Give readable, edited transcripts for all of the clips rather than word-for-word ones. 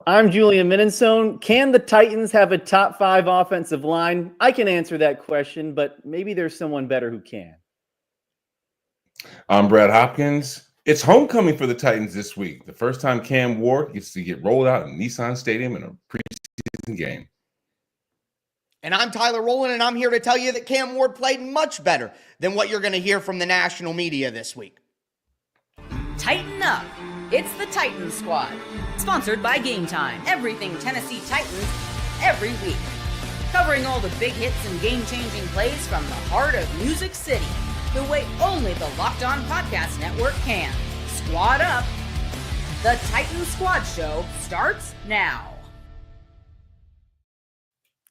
I'm Julian Minensone. Can the Titans have a top 5 offensive line? I can answer that question, but maybe there's someone better who can. I'm Brad Hopkins. It's homecoming for the Titans this week. The first time Cam Ward gets to get rolled out in Nissan Stadium in a preseason game. And I'm Tyler Rowland, and I'm here to tell you that Cam Ward played much better than what you're going to hear from the national media this week. Tighten up. It's the Titans Squad. Sponsored by Gametime. Everything Tennessee Titans every week. Covering all the big hits and game-changing plays from the heart of Music City. The way only the Locked On Podcast Network can. Squad up. The Titans Squad Show starts now.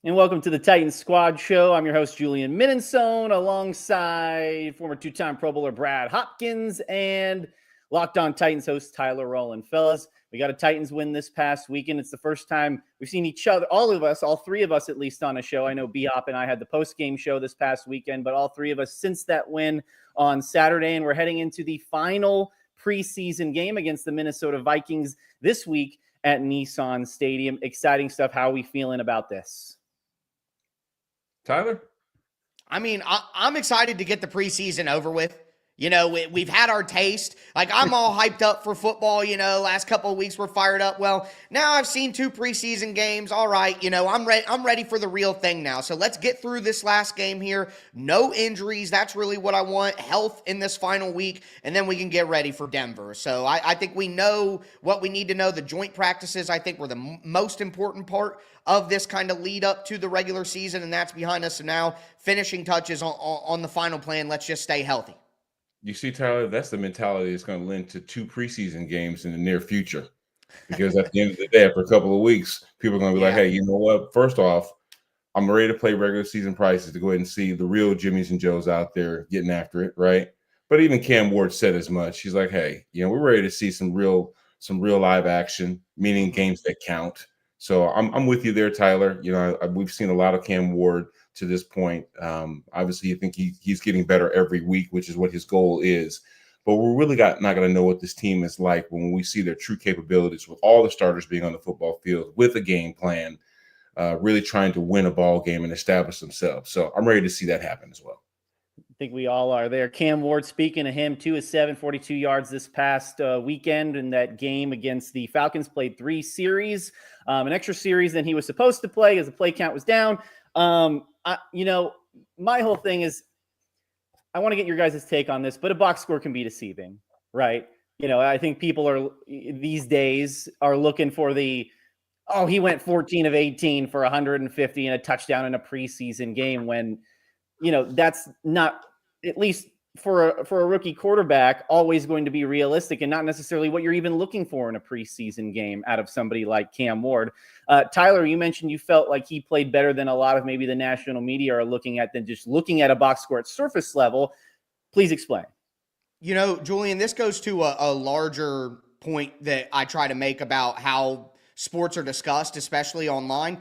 And welcome to the Titans Squad Show. I'm your host, Julian Minensone, alongside former two-time Pro Bowler Brad Hopkins and Locked On Titans host Tyler Rowland. Fellas, we got a Titans win this past weekend. It's the first time we've seen each other, all of us, all three of us at least, on a show. I know B-Hop and I had the post-game show this past weekend, but all three of us since that win on Saturday, and we're heading into the final preseason game against the Minnesota Vikings this week at Nissan Stadium. Exciting stuff. How are we feeling about this? Tyler? I mean, I'm excited to get the preseason over with. You know, we've had our taste. Like, I'm all hyped up for football, you know, last couple of weeks we're fired up. Well, now I've seen 2 preseason games. All right, you know, I'm ready for the real thing now. So let's get through this last game here. No injuries. That's really what I want. Health in this final week, and then we can get ready for Denver. So I think we know what we need to know. The joint practices, I think, were the most important part of this kind of lead up to the regular season, and that's behind us. So now finishing touches on the final plan. Let's just stay healthy. You see, Tyler, that's the mentality that's going to lend to 2 preseason games in the near future. Because at the end of the day, after a couple of weeks, people are going to be like, hey, you know what? First off, I'm ready to play regular season prices to go ahead and see the real Jimmies and Joes out there getting after it, right? But even Cam Ward said as much. He's like, hey, you know, we're ready to see some real live action, meaning games that count. So I'm with you there, Tyler. You know, we've seen a lot of Cam Ward to this point. Obviously, you think he's getting better every week, which is what his goal is. But we're really not going to know what this team is like when we see their true capabilities with all the starters being on the football field with a game plan, really trying to win a ball game and establish themselves. So I'm ready to see that happen as well. I think we all are there. Cam Ward, speaking of him, 2 of 7, 42 yards this past weekend in that game against the Falcons. Played 3 series, an extra series than he was supposed to play as the play count was down. You know, my whole thing is I want to get your guys' take on this, but a box score can be deceiving, right? You know, I think people are these days are looking for he went 14 of 18 for 150 and a touchdown in a preseason game when, you know, that's not, at least for a rookie quarterback, always going to be realistic and not necessarily what you're even looking for in a preseason game out of somebody like Cam Ward. Tyler, you mentioned you felt like he played better than a lot of maybe the national media are looking at than just looking at a box score at surface level. Please explain. You know, Julian, this goes to a larger point that I try to make about how sports are discussed, especially online.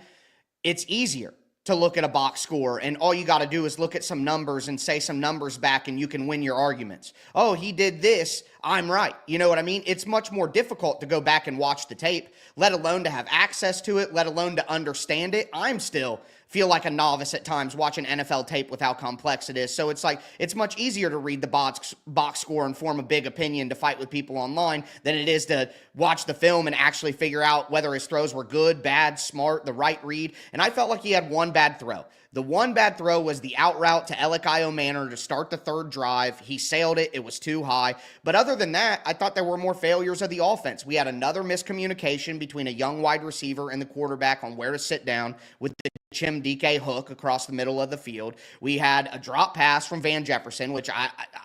It's easier to look at a box score, and all you got to do is look at some numbers and say some numbers back, and you can win your arguments. Oh, he did this, I'm right. You know what I mean? It's much more difficult to go back and watch the tape, let alone to have access to it, let alone to understand it. I'm still feel like a novice at times watching NFL tape with how complex it is. So it's like, it's much easier to read the box score and form a big opinion to fight with people online than it is to watch the film and actually figure out whether his throws were good, bad, smart, the right read. And I felt like he had one bad throw. The one bad throw was the out route to Elikayo Manor to start the third drive. He sailed it. It was too high. But other than that, I thought there were more failures of the offense. We had another miscommunication between a young wide receiver and the quarterback on where to sit down with the Chim DK hook across the middle of the field. We had a drop pass from Van Jefferson, which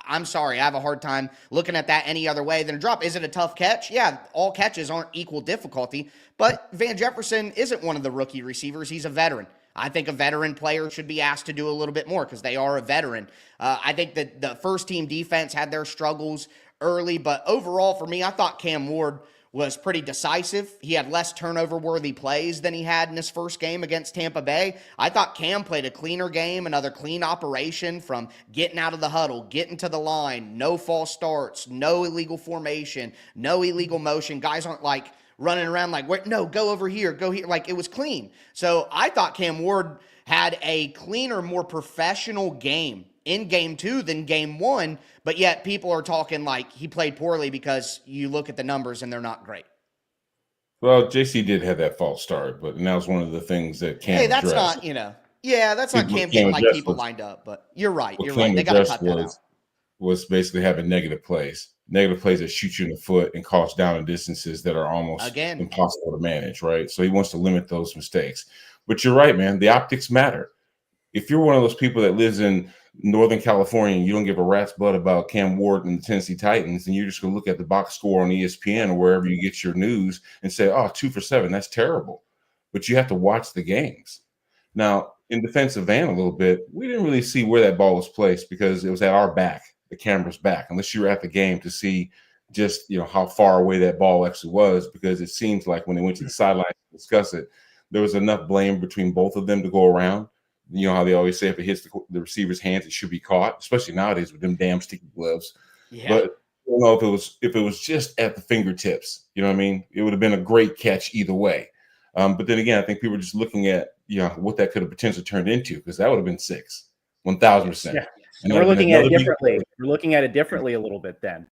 I'm sorry, I have a hard time looking at that any other way than a drop. Is it a tough catch? Yeah, all catches aren't equal difficulty, but Van Jefferson isn't one of the rookie receivers. He's a veteran. I think a veteran player should be asked to do a little bit more because they are a veteran. I think that the first-team defense had their struggles early, but overall for me, I thought Cam Ward was pretty decisive. He had less turnover-worthy plays than he had in his first game against Tampa Bay. I thought Cam played a cleaner game, another clean operation from getting out of the huddle, getting to the line, no false starts, no illegal formation, no illegal motion. Guys aren't like running around like, "Wait, no, go over here, go here." Like, it was clean. So I thought Cam Ward had a cleaner, more professional game in game 2 than game 1, but yet people are talking like he played poorly because you look at the numbers and they're not great. Well, JC did have that false start, but that was one of the things that Cam Hey, that's addressed. not, that's not What Cam Cam getting like addressed people was- lined up, but you're right. What You're Cam right. They got to addressed cut that out. was basically having negative plays that shoot you in the foot and cause down and distances that are almost impossible to manage, right? So he wants to limit those mistakes. But you're right, man. The optics matter. If you're one of those people that lives in Northern California and you don't give a rat's butt about Cam Ward and the Tennessee Titans, and you're just going to look at the box score on ESPN or wherever you get your news and say, oh, 2 for 7, that's terrible. But you have to watch the games. Now, in defense of Van a little bit, we didn't really see where that ball was placed because it was at our back, the camera's back, unless you were at the game to see just, how far away that ball actually was, because it seems like when they went to the sideline to discuss it, there was enough blame between both of them to go around. You know how they always say if it hits the receiver's hands, it should be caught, especially nowadays with them damn sticky gloves. Yeah. But I don't know if it was just at the fingertips. You know what I mean? It would have been a great catch either way. But then again, I think people are just looking at what that could have potentially turned into, because that would have been 6, 1,000%. Yeah. And we're looking at it differently. We're looking at it differently a little bit then.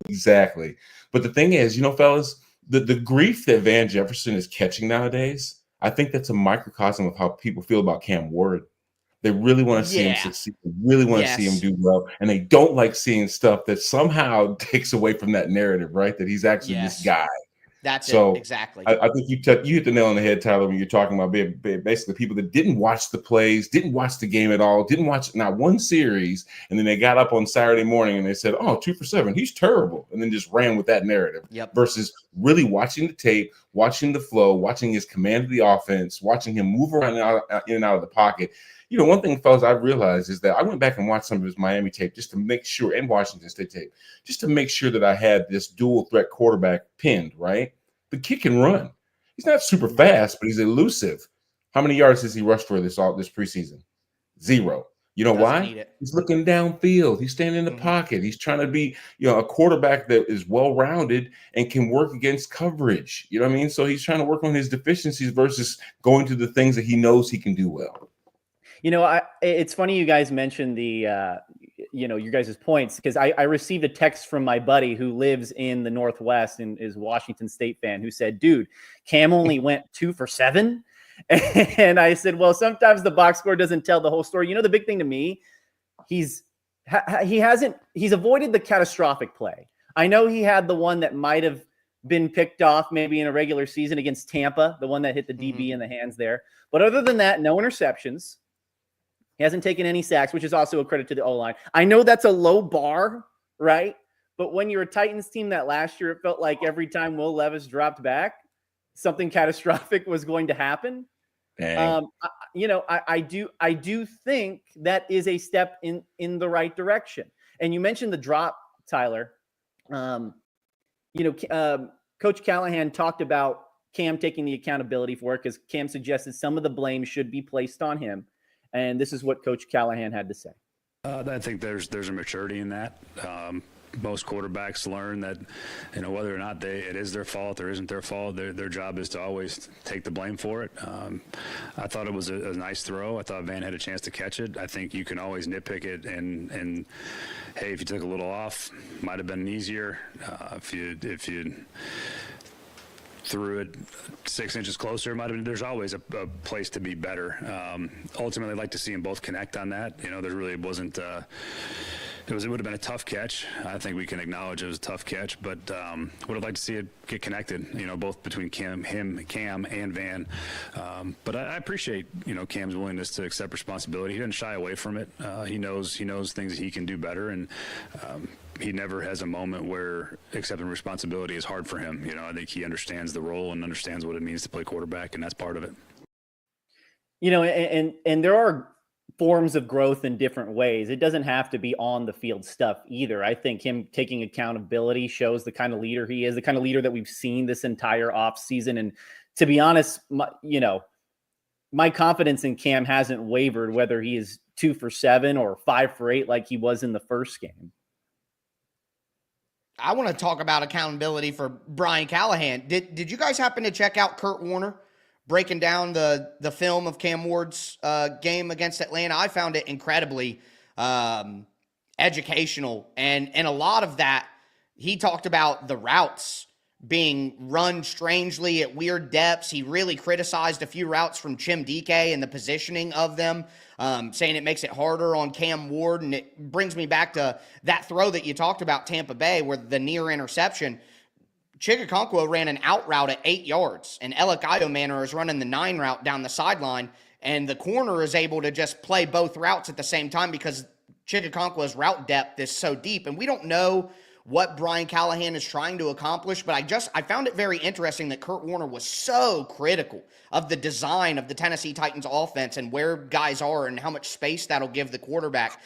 Exactly. But the thing is, fellas, the grief that Van Jefferson is catching nowadays, I think that's a microcosm of how people feel about Cam Ward. They really want to see him succeed. They really want to see him do well. And they don't like seeing stuff that somehow takes away from that narrative, right? That he's actually this guy. That's it. Exactly. I think you hit the nail on the head, Tyler, when you're talking about basically people that didn't watch the plays, didn't watch the game at all, didn't watch not one series, and then they got up on Saturday morning and they said, oh, 2 for 7, he's terrible, and then just ran with that narrative. Yep. Versus really watching the tape, watching the flow, watching his command of the offense, watching him move around in and out of the pocket. One thing, fellas, I've realized is that I went back and watched some of his Miami tape just to make sure, and Washington State tape, just to make sure that I had this dual threat quarterback pinned, right? The kid can run. He's not super fast, but he's elusive. How many yards has he rushed for this preseason? 0. You know why? He's looking downfield. He's standing in the pocket. He's trying to be, a quarterback that is well-rounded and can work against coverage. You know what I mean? So he's trying to work on his deficiencies versus going to the things that he knows he can do well. It's funny you guys mentioned the, your guys' points, because I received a text from my buddy who lives in the Northwest and is a Washington State fan, who said, dude, Cam only went 2 for 7. And I said, well, sometimes the box score doesn't tell the whole story. The big thing to me, he's avoided the catastrophic play. I know he had the one that might have been picked off maybe in a regular season against Tampa, the one that hit the DB in the hands there. But other than that, no interceptions. He hasn't taken any sacks, which is also a credit to the O-line. I know that's a low bar, right? But when you're a Titans team that last year, it felt like every time Will Levis dropped back, something catastrophic was going to happen. I do think that is a step in the right direction. And you mentioned the drop, Tyler. Coach Callahan talked about Cam taking the accountability for it, because Cam suggested some of the blame should be placed on him. And this is what Coach Callahan had to say. I think there's a maturity in that. Most quarterbacks learn that, whether or not it is their fault or isn't their fault, their job is to always take the blame for it. I thought it was a nice throw. I thought Van had a chance to catch it. I think you can always nitpick it and hey, if you took a little off, might have been easier. If you threw it 6 inches closer, there's always a place to be better. Ultimately, I'd like to see them both connect on that. There really wasn't. It would have been a tough catch. I think we can acknowledge it was a tough catch, but would have liked to see it get connected. Both between Cam and Van. But I appreciate Cam's willingness to accept responsibility. He didn't shy away from it. He knows things that he can do better, and he never has a moment where accepting responsibility is hard for him. I think he understands the role and understands what it means to play quarterback, and that's part of it. And there are forms of growth in different ways. It doesn't have to be on the field stuff either. I think him taking accountability shows the kind of leader he is, the kind of leader that we've seen this entire offseason. And to be honest, my confidence in Cam hasn't wavered, whether he is 2 for 7 or 5 for 8 like he was in the first game. I want to talk about accountability for Brian Callahan. Did you guys happen to check out Kurt Warner breaking down the film of Cam Ward's game against Atlanta? I found it incredibly educational, and a lot of that, he talked about the routes being run strangely at weird depths. He really criticized a few routes from Chim Dike and the positioning of them, saying it makes it harder on Cam Ward. And it brings me back to that throw that you talked about, Tampa Bay, where the near interception, Chigakonkwo ran an out route at 8 yards, and Alec Manor is running the 9 route down the sideline, and the corner is able to just play both routes at the same time because Chigakonkwo's route depth is so deep. And we don't know what Brian Callahan is trying to accomplish, but I found it very interesting that Kurt Warner was so critical of the design of the Tennessee Titans offense and where guys are and how much space that'll give the quarterback.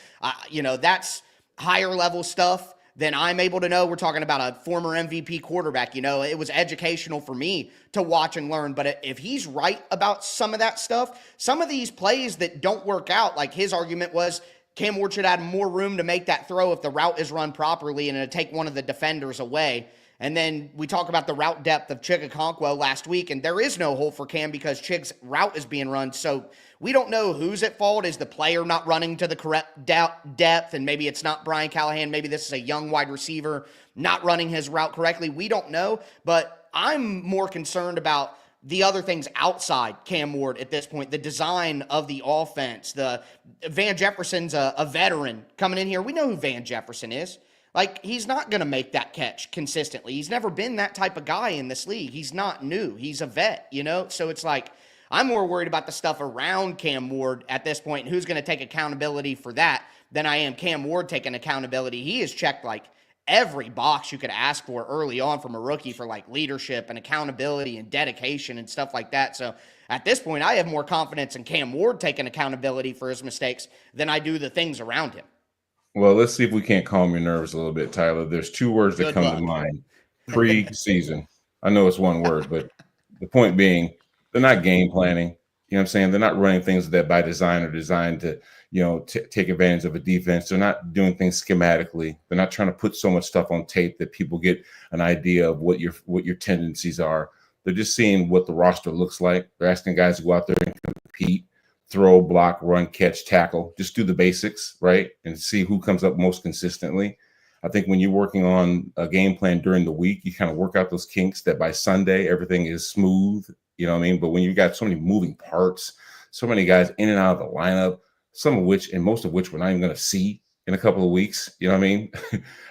That's higher level stuff than I'm able to know. We're talking about a former MVP quarterback. It was educational for me to watch and learn. But if he's right about some of that stuff, some of these plays that don't work out, like his argument was, Cam Ward should have more room to make that throw if the route is run properly and it'll take one of the defenders away. And then we talk about the route depth of Chigakonkwo last week, and there is no hole for Cam because Chig's route is being run. So we don't know who's at fault. Is the player not running to the correct depth? And maybe it's not Brian Callahan. Maybe this is a young wide receiver not running his route correctly. We don't know. But I'm more concerned about the other things outside Cam Ward at this point, the design of the offense. The Van Jefferson's a veteran coming in here. We know who Van Jefferson is. Like, he's not going to make that catch consistently. He's never been that type of guy in this league. He's not new. He's a vet, So it's like, I'm more worried about the stuff around Cam Ward at this point and who's going to take accountability for that than I am Cam Ward taking accountability. He has checked, like, every box you could ask for early on from a rookie for, like, leadership and accountability and dedication and stuff like that. So at this point, I have more confidence in Cam Ward taking accountability for his mistakes than I do the things around him. Well, let's see if we can't calm your nerves a little bit, Tyler. There's 2 words that come to mind. Preseason. I know it's one word, but the point being, they're not game planning. You know what I'm saying? They're not running things that by design are designed to, take advantage of a defense. They're not doing things schematically. They're not trying to put so much stuff on tape that people get an idea of what your tendencies are. They're just seeing what the roster looks like. They're asking guys to go out there and compete. Throw, block, run, catch, tackle. Just do the basics, right? And see who comes up most consistently. I think when you're working on a game plan during the week, you kind of work out those kinks that by Sunday, everything is smooth. You know what I mean? But when you got so many moving parts, so many guys in and out of the lineup, some of which and most of which we're not even going to see in a couple of weeks. You know what I mean?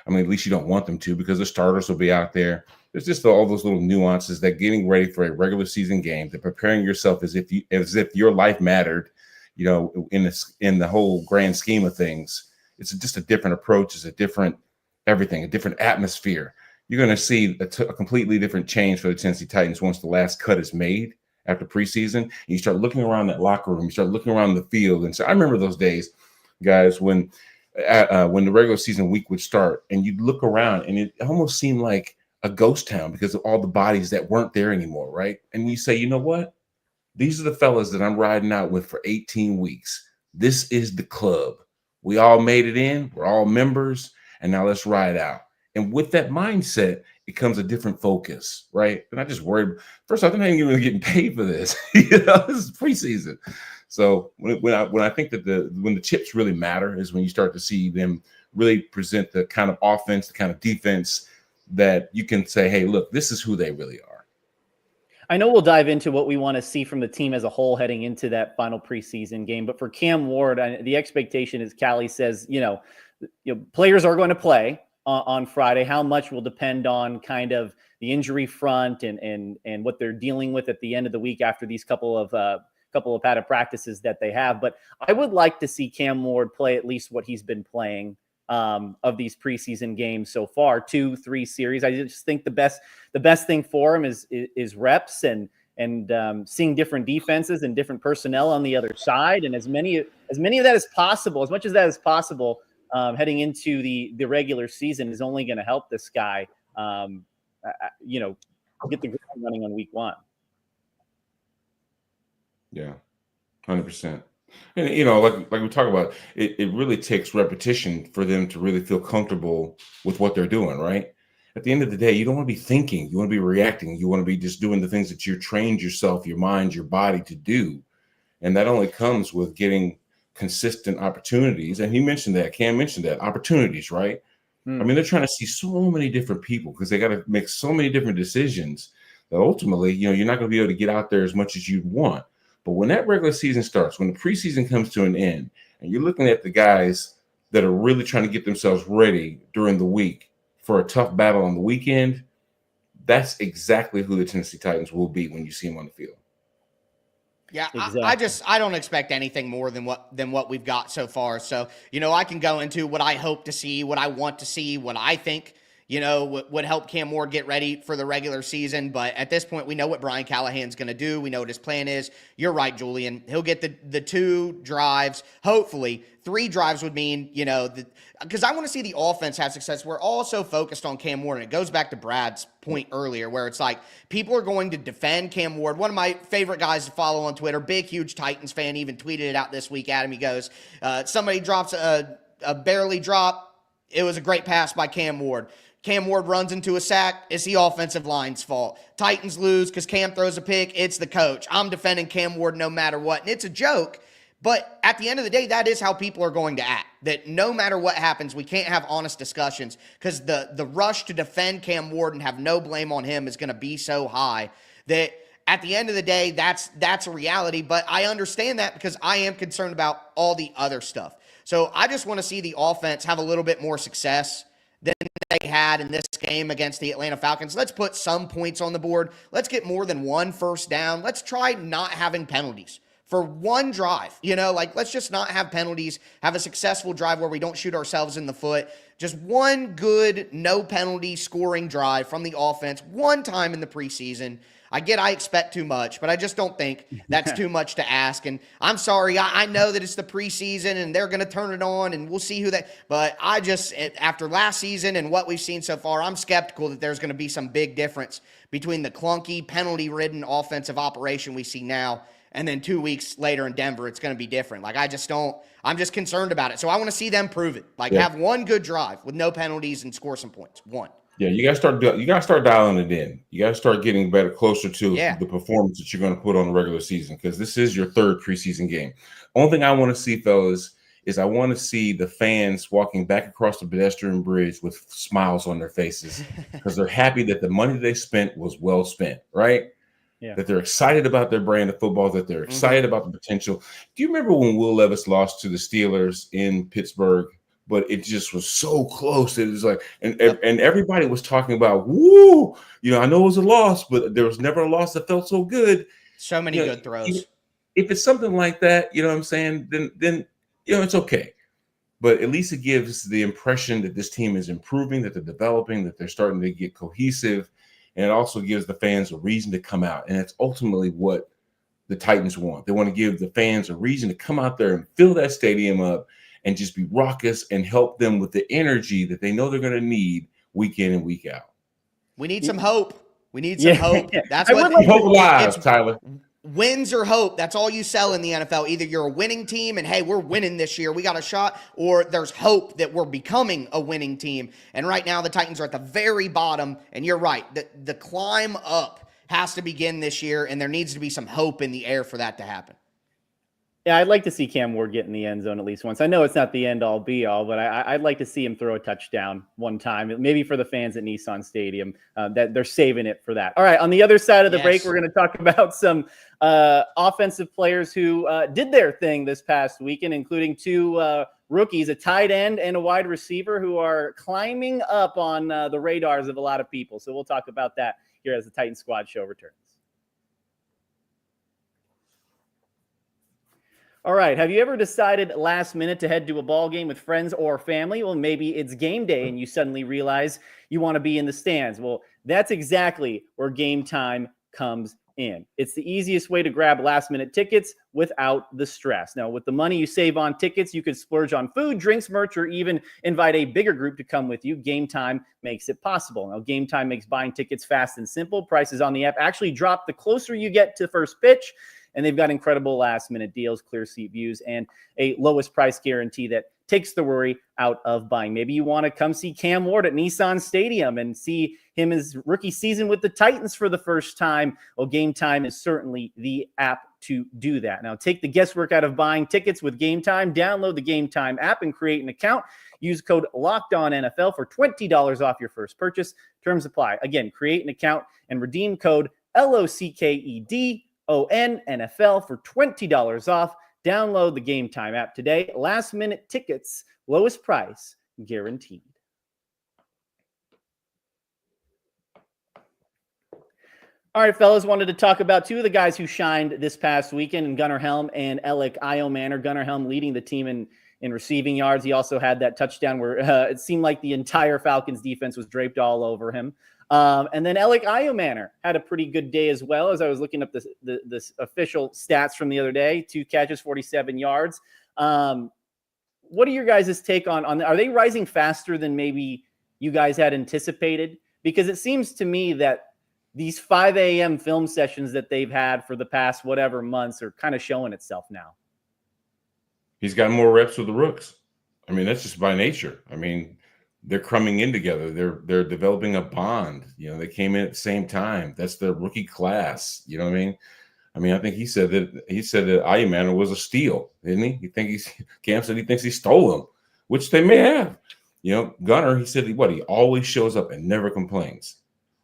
At least you don't want them to because the starters will be out there. There's just all those little nuances that getting ready for a regular season game, that preparing yourself as if your life mattered, in the whole grand scheme of things. It's just a different approach. It's a different everything, a different atmosphere. You're going to see a completely different change for the Tennessee Titans once the last cut is made after preseason. And you start looking around that locker room, you start looking around the field. And so I remember those days, guys, when the regular season week would start and you'd look around and it almost seemed like a ghost town because of all the bodies that weren't there anymore, right? And you say, you know what? These are the fellas that I'm riding out with for 18 weeks. This is the club. We all made it in. We're all members. And now let's ride out. And with that mindset, it comes a different focus, right? And I just worried. First off, they're not even really getting paid for this. This is preseason. So when I think that when the chips really matter is when you start to see them really present the kind of offense, the kind of defense that you can say, hey, look, this is who they really are. I know we'll dive into what we want to see from the team as a whole heading into that final preseason game. But for Cam Ward, the expectation is, Callie says, players are going to play on Friday. How much will depend on kind of the injury front and what they're dealing with at the end of the week after these couple of padded practices that they have. But I would like to see Cam Ward play at least what he's been playing of these preseason games so far, 2-3 series. I just think the best thing for him is reps and seeing different defenses and different personnel on the other side. And as many of that as possible, as much as that is possible, heading into the regular season is only going to help this guy, get the ground running on week 1. Yeah, 100%. And, like we talk about, it really takes repetition for them to really feel comfortable with what they're doing, right? at the end of the day, you don't want to be thinking. You want to be reacting. You want to be just doing the things that you trained yourself, your mind, your body to do. And that only comes with getting consistent opportunities. And he mentioned that, Cam mentioned that, opportunities, right? I mean, they're trying to see so many different people because they got to make so many different decisions that ultimately, you're not going to be able to get out there as much as you'd want. But when that regular season starts, when the preseason comes to an end, and you're looking at the guys that are really trying to get themselves ready during the week for a tough battle on the weekend, that's exactly who the Tennessee Titans will be when you see them on the field. Yeah, Exactly. I don't expect anything more than what we've got so far. So, I can go into what I hope to see, what I want to see, what I think, would help Cam Ward get ready for the regular season. But at this point, we know what Brian Callahan's going to do. We know what his plan is. You're right, Julian. He'll get the 2 drives. Hopefully, 3 drives would mean, because I want to see the offense have success. We're all so focused on Cam Ward, and it goes back to Brad's point earlier where it's like people are going to defend Cam Ward. One of my favorite guys to follow on Twitter, big, huge Titans fan, even tweeted it out this week at him. He goes, somebody drops a barely drop. It was a great pass by Cam Ward. Cam Ward runs into a sack. It's the offensive line's fault. Titans lose because Cam throws a pick. It's the coach. I'm defending Cam Ward no matter what. And it's a joke. But at the end of the day, that is how people are going to act. That no matter what happens, we can't have honest discussions because the rush to defend Cam Ward and have no blame on him is going to be so high that at the end of the day, that's a reality. But I understand that because I am concerned about all the other stuff. So I just want to see the offense have a little bit more success than they had in this game against the Atlanta Falcons. Let's put some points on the board. Let's get more than 1 first down. Let's try not having penalties for 1 drive. Let's just not have penalties, have a successful drive where we don't shoot ourselves in the foot. Just 1 good, no penalty scoring drive from the offense 1 time in the preseason. I expect too much, but I just don't think that's too much to ask. And I'm sorry, I know that it's the preseason and they're going to turn it on and we'll see but after last season and what we've seen so far, I'm skeptical that there's going to be some big difference between the clunky, penalty-ridden offensive operation we see now and then 2 weeks later in Denver, it's going to be different. I'm just concerned about it. So I want to see them prove it. Have 1 good drive with no penalties and score some points. 1. Yeah, you got to start dialing it in. You got to start getting closer to the performance that you're going to put on the regular season because this is your 3rd preseason game. Only thing I want to see, fellas, is I want to see the fans walking back across the pedestrian bridge with smiles on their faces because they're happy that the money they spent was well spent, right? Yeah. That they're excited about their brand of football, that they're excited about the potential. Do you remember when Will Levis lost to the Steelers in Pittsburgh? But it just was so close. It was like, and everybody was talking about, woo, I know it was a loss, but there was never a loss that felt so good. So many good throws. If it's something like that, you know what I'm saying, then it's okay. But at least it gives the impression that this team is improving, that they're developing, that they're starting to get cohesive. And it also gives the fans a reason to come out. And it's ultimately what the Titans want. They want to give the fans a reason to come out there and fill that stadium up and just be raucous and help them with the energy that they know they're going to need week in and week out. We need some hope. We need some hope. That's what hope alive, Tyler. Wins or hope. That's all you sell in the NFL. Either you're a winning team and, hey, we're winning this year, we got a shot, or there's hope that we're becoming a winning team. And right now the Titans are at the very bottom, and you're right. The climb up has to begin this year, and there needs to be some hope in the air for that to happen. Yeah, I'd like to see Cam Ward get in the end zone at least once. I know it's not the end-all, be-all, but I'd like to see him throw a touchdown 1 time, maybe for the fans at Nissan Stadium, that they're saving it for that. All right, on the other side of the break, we're going to talk about some offensive players who did their thing this past weekend, including 2 rookies, a tight end and a wide receiver who are climbing up on the radars of a lot of people. So we'll talk about that here as the Titan Squad show returns. All right. Have you ever decided last minute to head to a ball game with friends or family? Well, maybe it's game day and you suddenly realize you want to be in the stands. Well, that's exactly where Gametime comes in. It's the easiest way to grab last minute tickets without the stress. Now, with the money you save on tickets, you could splurge on food, drinks, merch, or even invite a bigger group to come with you. Gametime makes it possible. Now, Gametime makes buying tickets fast and simple. Prices on the app actually drop the closer you get to first pitch. And they've got incredible last-minute deals, clear seat views, and a lowest price guarantee that takes the worry out of buying. Maybe you want to come see Cam Ward at Nissan Stadium and see him his rookie season with the Titans for the first time. Well, Gametime is certainly the app to do that. Now, take the guesswork out of buying tickets with Gametime. Download the Gametime app and create an account. Use code LOCKEDONNFL for $20 off your first purchase. Terms apply. Again, create an account and redeem code LOCKEDONNFL for $20 off. Download the Gametime app today. Last minute tickets, lowest price guaranteed. All right, fellas, wanted to talk about two of the guys who shined this past weekend, in Gunnar Helm and Alec Iomanner. Gunnar Helm leading the team in receiving yards. He also had that touchdown where it seemed like the entire Falcons defense was draped all over him. And then Alec Iomanner had a pretty good day as well. As I was looking up the official stats from the other day, 2 catches, 47 yards. What are your guys' take on are they rising faster than maybe you guys had anticipated? Because it seems to me that these 5 a.m. film sessions that they've had for the past whatever months are kind of showing itself now. He's got more reps with the rooks. I mean, that's just by nature. I mean, they're coming in together. They're developing a bond. You know, they came in at the same time. That's the rookie class. You know what I mean? I think he said that Iomanner was a steal, didn't he? Cam said he thinks he stole him, which they may have. You know, Gunnar, he said he always shows up and never complains.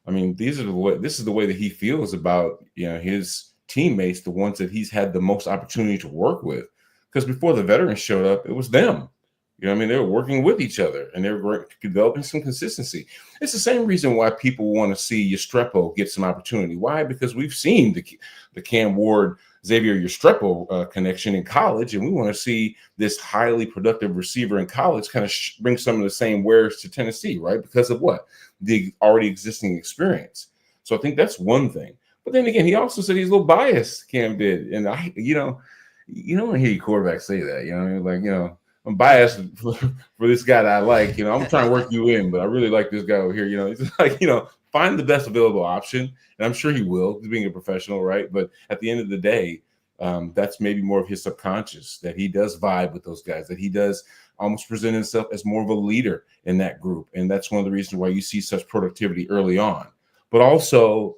I mean, this is the way that he feels about, you know, his teammates, the ones that he's had the most opportunity to work with. Because before the veterans showed up, it was them. You know what I mean? They were working with each other and they were developing some consistency. It's the same reason why people want to see Yestrepo get some opportunity. Why? Because we've seen the Cam Ward, Xavier Yestrepo connection in college, and we want to see this highly productive receiver in college kind of bring some of the same wares to Tennessee, right? Because of what? The already existing experience. So I think that's one thing. But then again, he also said he's a little biased, Cam did. And you don't want to hear your quarterback say that. You know what I mean? Like, you know, I'm biased for this guy that I like. You know, I'm trying to work you in, but I really like this guy over here. You know, it's like, you know, find the best available option. And I'm sure he will, being a professional, right? But at the end of the day, that's maybe more of his subconscious, that he does vibe with those guys, that he does almost present himself as more of a leader in that group. And that's one of the reasons why you see such productivity early on. But also,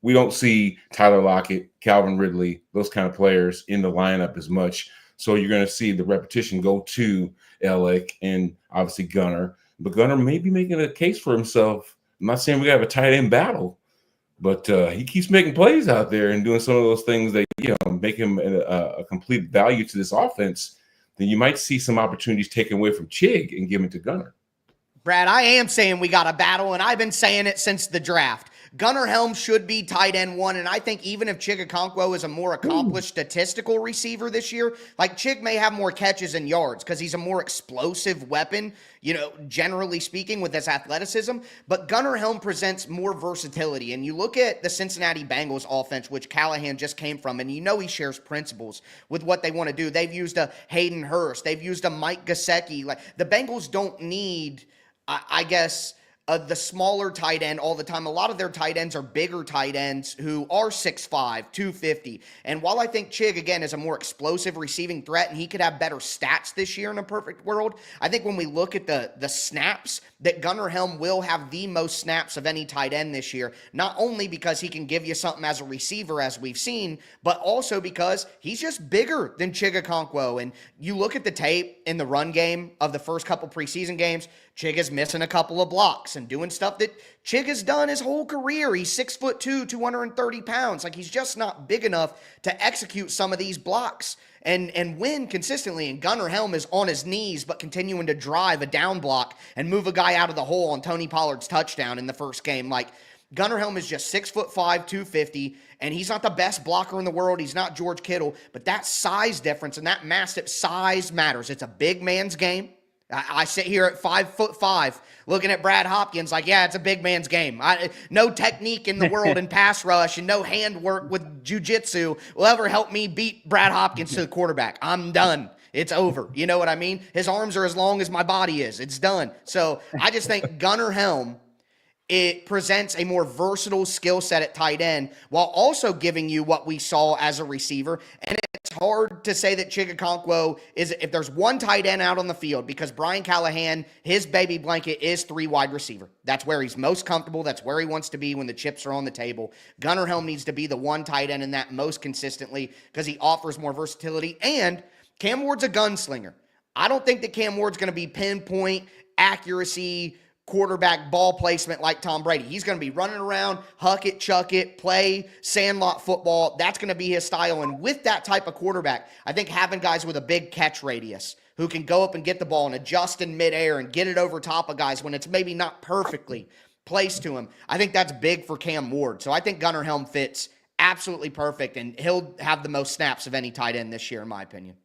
we don't see Tyler Lockett, Calvin Ridley, those kind of players in the lineup as much. So you're going to see the repetition go to Alec and obviously Gunnar. But Gunnar may be making a case for himself. I'm not saying we have a tight end battle, but he keeps making plays out there and doing some of those things that, you know, make him a complete value to this offense. Then you might see some opportunities taken away from Chig and given to Gunnar. Brad, I am saying we got a battle, and I've been saying it since the draft. Gunnar Helm should be tight end 1, and I think even if Chig Okonkwo is a more accomplished statistical receiver this year, like Chig may have more catches and yards because he's a more explosive weapon, you know, generally speaking, with his athleticism, but Gunnar Helm presents more versatility. And you look at the Cincinnati Bengals offense, which Callahan just came from, and you know he shares principles with what they want to do. They've used a Hayden Hurst. They've used a Mike Gesicki. Like, the Bengals don't need, I guess, the smaller tight end all the time. A lot of their tight ends are bigger tight ends who are 6'5", 250. And while I think Chig, again, is a more explosive receiving threat and he could have better stats this year in a perfect world, I think when we look at the snaps, that Gunnar Helm will have the most snaps of any tight end this year, not only because he can give you something as a receiver, as we've seen, but also because he's just bigger than Chig Okonkwo. And you look at the tape in the run game of the first couple preseason games, Chig is missing a couple of blocks and doing stuff that Chig has done his whole career. He's 6'2", 230 pounds. Like, he's just not big enough to execute some of these blocks and win consistently. And Gunnar Helm is on his knees, but continuing to drive a down block and move a guy out of the hole on Tony Pollard's touchdown in the first game. Like, Gunnar Helm is just 6'5", 250, and he's not the best blocker in the world. He's not George Kittle, but that size difference and that massive size matters. It's a big man's game. I sit here at 5'5", looking at Brad Hopkins like, yeah, it's a big man's game. No technique in the world in pass rush and no handwork with jiu-jitsu will ever help me beat Brad Hopkins to the quarterback. I'm done. It's over. You know what I mean? His arms are as long as my body is. It's done. So I just think Gunnar Helm it presents a more versatile skill set at tight end while also giving you what we saw as a receiver. And it's hard to say that Chigakonkwo is, if there's one tight end out on the field, because Brian Callahan, his baby blanket is 3 wide receiver. That's where he's most comfortable. That's where he wants to be when the chips are on the table. Gunnar Helm needs to be the one tight end in that most consistently because he offers more versatility. And Cam Ward's a gunslinger. I don't think that Cam Ward's going to be pinpoint accuracy, quarterback ball placement like Tom Brady. He's going to be running around, huck it, chuck it, play sandlot football. That's going to be his style. And with that type of quarterback, I think having guys with a big catch radius who can go up and get the ball and adjust in midair and get it over top of guys when it's maybe not perfectly placed to him, I think that's big for Cam Ward. So I think Gunnar Helm fits absolutely perfect, and he'll have the most snaps of any tight end this year, in my opinion.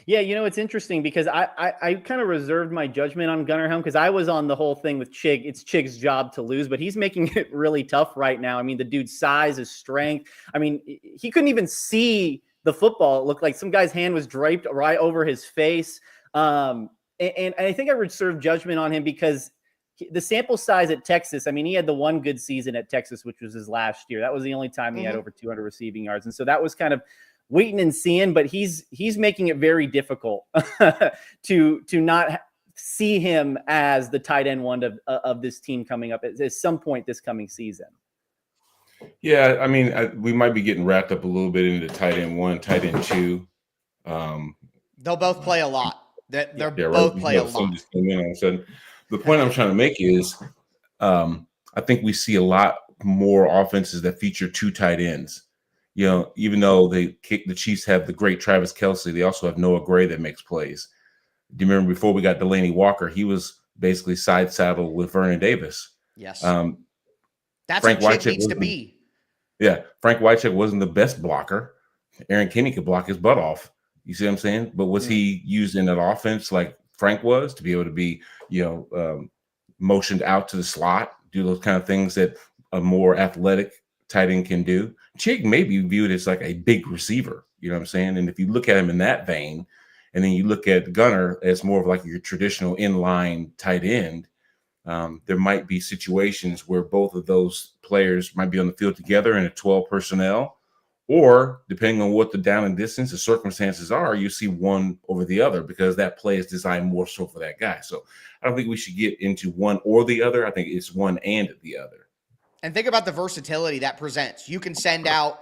Yeah, it's interesting because I kind of reserved my judgment on Gunnar Helm because I was on the whole thing with Chig. It's Chig's job to lose, but he's making it really tough right now. I mean, the dude's size, his strength. I mean, he couldn't even see the football. It looked like some guy's hand was draped right over his face. And I think I reserved judgment on him because the sample size at Texas, I mean, he had the one good season at Texas, which was his last year. That was the only time he had over 200 receiving yards. And so that was kind of waiting and seeing, but he's making it very difficult to not see him as the tight end one of this team coming up at some point this coming season. Yeah, I mean, we might be getting wrapped up a little bit into tight end 1, tight end 2. They'll both play a lot. They're yeah, both right. play a lot. Just came in all of a sudden. The point I'm trying to make is I think we see a lot more offenses that feature 2 tight ends. Even though the Chiefs have the great Travis Kelce, they also have Noah Gray that makes plays. Do you remember before we got Delaney Walker, he was basically side saddle with Vernon Davis. Yes. That's Frank what Chick needs to be. Yeah. Frank Wycheck wasn't the best blocker. Aaron Kinney could block his butt off. You see what I'm saying? But was he used in that offense like Frank was to be able to be, motioned out to the slot, do those kind of things that a more athletic tight end can do? Chig may be viewed as like a big receiver, you know what I'm saying? And if you look at him in that vein, and then you look at Gunnar as more of like your traditional inline tight end, there might be situations where both of those players might be on the field together in a 12 personnel, or depending on what the down and distance, the circumstances are, you see one over the other because that play is designed more so for that guy. So I don't think we should get into one or the other. I think it's one and the other. And think about the versatility that presents. You can send out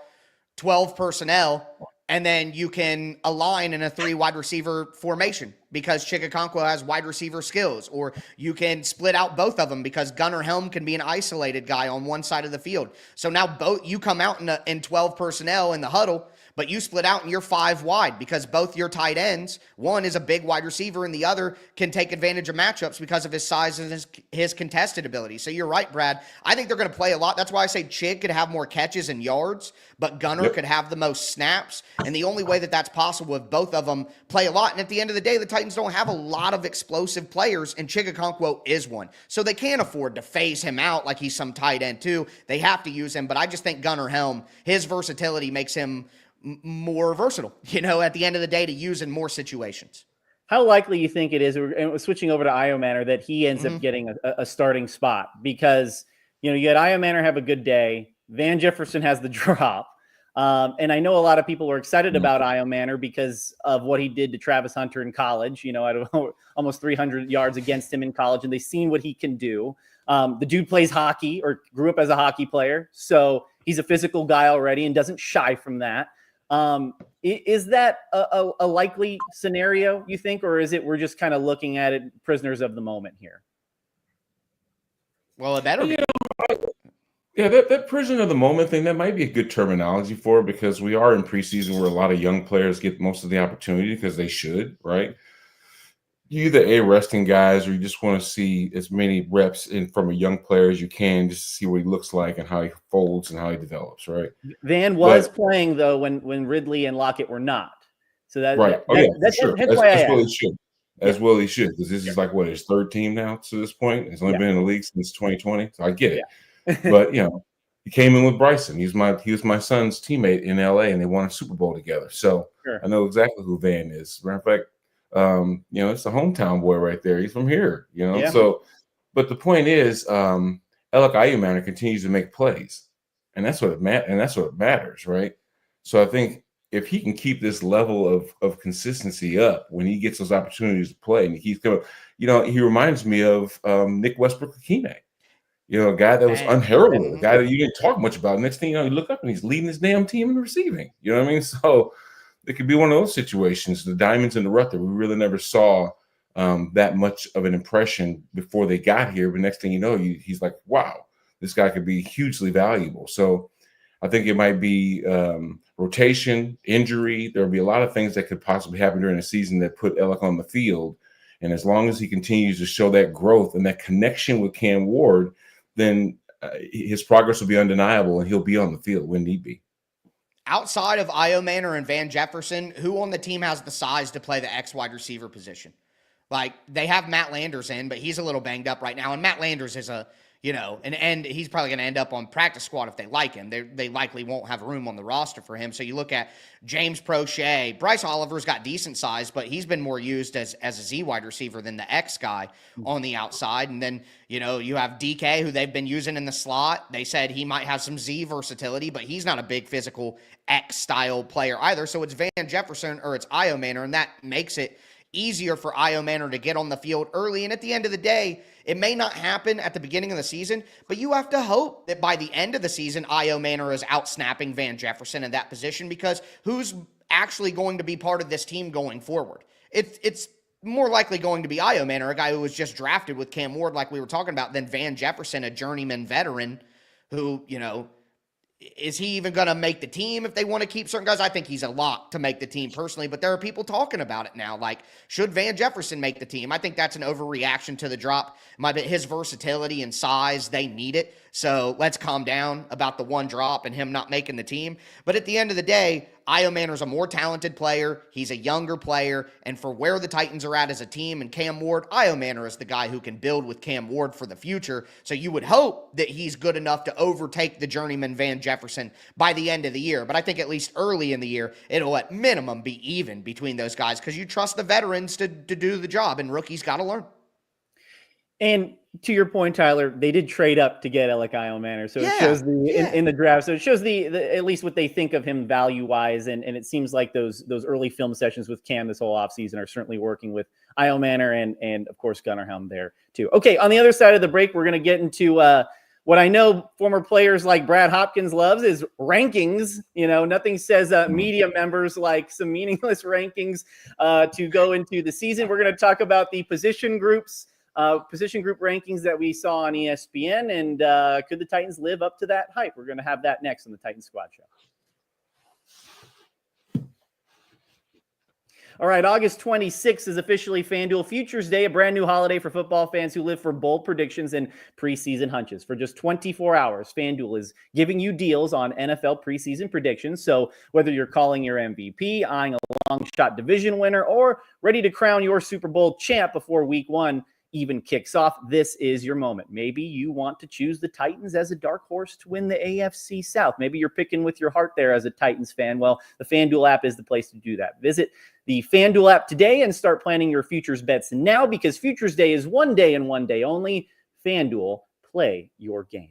12 personnel, and then you can align in a 3 wide receiver formation because Chigakonkwo has wide receiver skills. Or you can split out both of them because Gunnar Helm can be an isolated guy on one side of the field. So now both you come out in 12 personnel in the huddle, but you split out and you're 5 wide because both your tight ends, one is a big wide receiver and the other can take advantage of matchups because of his size and his contested ability. So you're right, Brad. I think they're going to play a lot. That's why I say Chig could have more catches and yards, but Gunnar could have the most snaps. And the only way that that's possible if both of them play a lot. And at the end of the day, the Titans don't have a lot of explosive players, and Chigakonkwo is one. So they can't afford to phase him out like he's some tight end too. They have to use him. But I just think Gunnar Helm, his versatility makes him more versatile, at the end of the day, to use in more situations. How likely you think it is, and switching over to Io Manor, that he ends up getting a starting spot? Because, you had Io Manor have a good day. Van Jefferson has the drop. And I know a lot of people are excited about Io Manor because of what he did to Travis Hunter in college, out of almost 300 yards against him in college, and they've seen what he can do. The dude plays hockey or grew up as a hockey player. So he's a physical guy already and doesn't shy from that. Is that a likely scenario, you think, or is it we're just kind of looking at it prisoners of the moment here? Well, that'll be. Yeah, that prison of the moment thing, that might be a good terminology for it because we are in preseason where a lot of young players get most of the opportunity because they should, right? You either resting guys or you just want to see as many reps from a young player as you can just to see what he looks like and how he folds and how he develops, right? Van was playing, though, when Ridley and Lockett were not. So that's sure. That's why as well he should. As well he should, because this is like, his 3rd team now to this point. He's only been in the league since 2020, so I get it. But, he came in with Bryson. He was my son's teammate in LA, and they won a Super Bowl together. So I know exactly who Van is. Matter of fact, it's a hometown boy right there. He's from here, So, but the point is, Alec Ayumana continues to make plays, and that's what matters, right? So I think if he can keep this level of consistency up when he gets those opportunities to play, and he's coming, he reminds me of Nick Westbrook-Akine. A guy that was unheralded, a guy that you didn't talk much about. Next thing you know, you look up and he's leading his damn team in receiving. You know what I mean? So it could be one of those situations, the diamonds in the rough that we really never saw that much of an impression before they got here. But next thing you know, he's like, wow, this guy could be hugely valuable. So I think it might be rotation, injury. There'll be a lot of things that could possibly happen during the season that put Alec on the field. And as long as he continues to show that growth and that connection with Cam Ward, then his progress will be undeniable and he'll be on the field when need be. Outside of Iomanor and Van Jefferson, who on the team has the size to play the X wide receiver position? Like, they have Matt Landers in, but he's a little banged up right now. And Matt Landers is he's probably going to end up on practice squad if they like him. They likely won't have room on the roster for him. So you look at James Prochet. Bryce Oliver's got decent size, but he's been more used as a Z wide receiver than the X guy on the outside. And then, you have DK, who they've been using in the slot. They said he might have some Z versatility, but he's not a big physical X-style player either. So it's Van Jefferson or it's Iomanor, and that makes it easier for Iomanor to get on the field early. And at the end of the day, it may not happen at the beginning of the season, but you have to hope that by the end of the season, Iomanor is out-snapping Van Jefferson in that position, because who's actually going to be part of this team going forward? It's more likely going to be Iomanor, a guy who was just drafted with Cam Ward like we were talking about, than Van Jefferson, a journeyman veteran who, is he even going to make the team if they want to keep certain guys? I think he's a lock to make the team personally, but there are people talking about it now. Like, should Van Jefferson make the team? I think that's an overreaction to the drop. His versatility and size, they need it. So let's calm down about the one drop and him not making the team. But at the end of the day, Iomanor's a more talented player. He's a younger player. And for where the Titans are at as a team and Cam Ward, Iomanor is the guy who can build with Cam Ward for the future. So you would hope that he's good enough to overtake the journeyman Van Jefferson by the end of the year. But I think at least early in the year, it'll at minimum be even between those guys, because you trust the veterans to do the job, and rookies got to learn. And to your point, Tyler, they did trade up to get Alec Iomanor. So it shows in the draft. So it shows the at least what they think of him value wise. And it seems like those early film sessions with Cam this whole offseason are certainly working with Iomanor and of course Gunnerhelm there too. Okay, on the other side of the break, we're going to get into what I know former players like Brad Hopkins loves is rankings. Nothing says media members like some meaningless rankings to go into the season. We're going to talk about the position group rankings that we saw on ESPN, and could the Titans live up to that hype? We're going to have that next on the Titans Squad Show. All right, August 26th is officially FanDuel Futures Day, a brand new holiday for football fans who live for bold predictions and preseason hunches. For just 24 hours, FanDuel is giving you deals on NFL preseason predictions. So whether you're calling your MVP, eyeing a long-shot division winner, or ready to crown your Super Bowl champ before Week 1 even kicks off, this is your moment. Maybe you want to choose the Titans as a dark horse to win the AFC South. Maybe you're picking with your heart there as a Titans fan. Well, the FanDuel app is the place to do that. Visit the FanDuel app today and start planning your futures bets now, because Futures Day is one day and one day only. FanDuel, play your game.